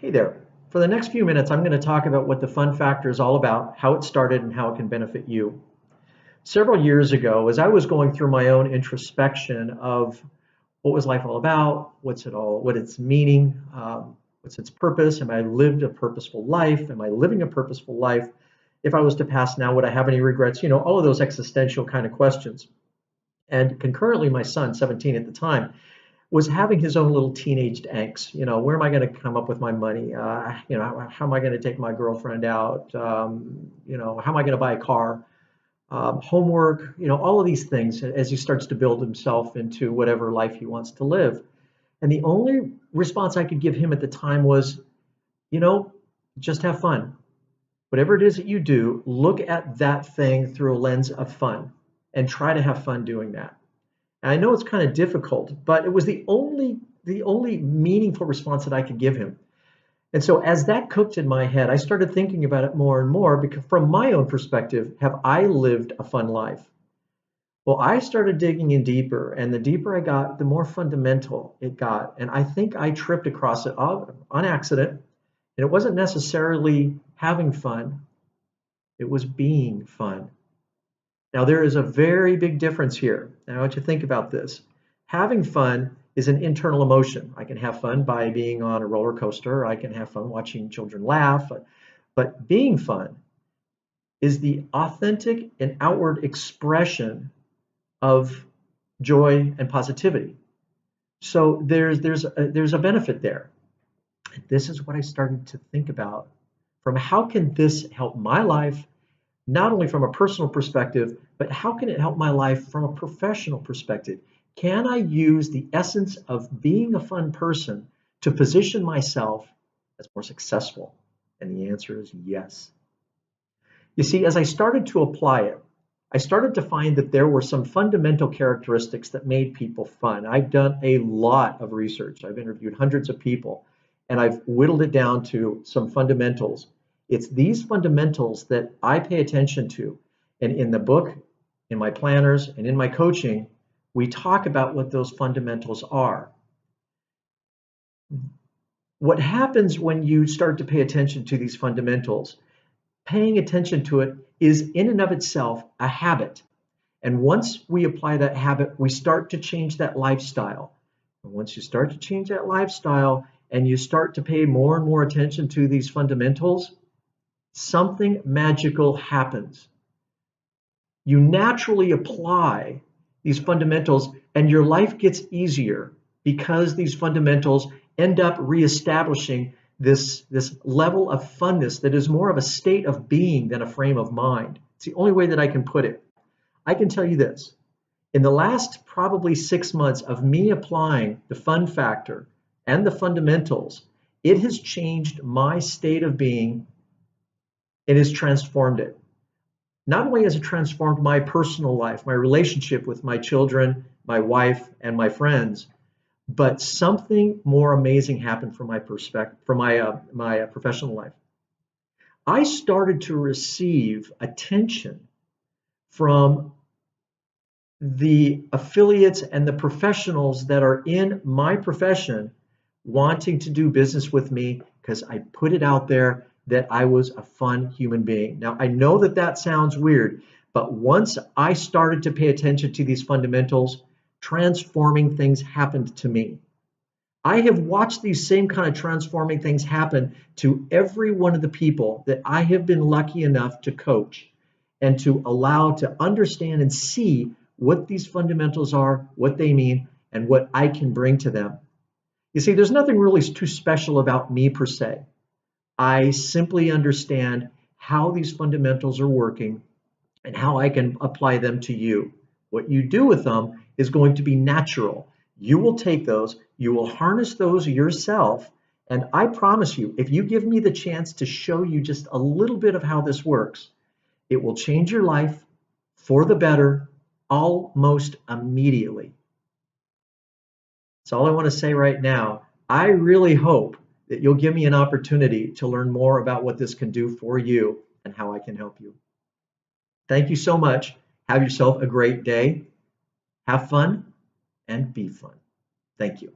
Hey there. For the next few minutes, I'm going to talk about what the fun factor is all about, how it started, and how it can benefit you. Several years ago, as I was going through my own introspection of what was life all about, what its meaning, what's its purpose, am I lived a purposeful life? Am I living a purposeful life? If I was to pass now, would I have any regrets? All of those existential kind of questions. And concurrently, my son, 17 at the time, was having his own little teenage angst. Where am I going to come up with my money? How am I going to take my girlfriend out? How am I going to buy a car? Homework, all of these things as he starts to build himself into whatever life he wants to live. And the only response I could give him at the time was, you know, just have fun. Whatever it is that you do, look at that thing through a lens of fun and try to have fun doing that. And I know it's kind of difficult, but it was the only meaningful response that I could give him. And so as that cooked in my head, I started thinking about it more and more because from my own perspective, have I lived a fun life? Well, I started digging in deeper, and the deeper I got, the more fundamental it got. And I think I tripped across it on accident. And it wasn't necessarily having fun, it was being fun. Now, there is a very big difference here. And I want you to think about this. Having fun is an internal emotion. I can have fun by being on a roller coaster. I can have fun watching children laugh. But being fun is the authentic and outward expression of joy and positivity. So there's a benefit there. This is what I started to think about from how can this help my life, not only from a personal perspective, but how can it help my life from a professional perspective? Can I use the essence of being a fun person to position myself as more successful? And the answer is yes. You see, as I started to apply it, I started to find that there were some fundamental characteristics that made people fun. I've done a lot of research. I've interviewed hundreds of people, and I've whittled it down to some fundamentals. It's these fundamentals that I pay attention to. And in the book, in my planners, and in my coaching, we talk about what those fundamentals are. What happens when you start to pay attention to these fundamentals? Paying attention to it is in and of itself a habit. And once we apply that habit, we start to change that lifestyle. And once you start to change that lifestyle and you start to pay more and more attention to these fundamentals, something magical happens. You naturally apply these fundamentals and your life gets easier because these fundamentals end up reestablishing this level of funness that is more of a state of being than a frame of mind. It's the only way that I can put it. I can tell you this. In the last probably 6 months of me applying the fun factor and the fundamentals, it has changed my state of being. It has transformed it. Not only has it transformed my personal life, my relationship with my children, my wife, and my friends, but something more amazing happened from my perspective, from my professional life. I started to receive attention from the affiliates and the professionals that are in my profession wanting to do business with me because I put it out there that I was a fun human being. Now, I know that that sounds weird, but once I started to pay attention to these fundamentals, transforming things happened to me. I have watched these same kind of transforming things happen to every one of the people that I have been lucky enough to coach and to allow to understand and see what these fundamentals are, what they mean, and what I can bring to them. You see, there's nothing really too special about me per se. I simply understand how these fundamentals are working and how I can apply them to you. What you do with them is going to be natural. You will take those, you will harness those yourself, and I promise you, if you give me the chance to show you just a little bit of how this works, it will change your life for the better almost immediately. That's all I want to say right now. I really hope that you'll give me an opportunity to learn more about what this can do for you and how I can help you. Thank you so much. Have yourself a great day. Have fun and be fun. Thank you.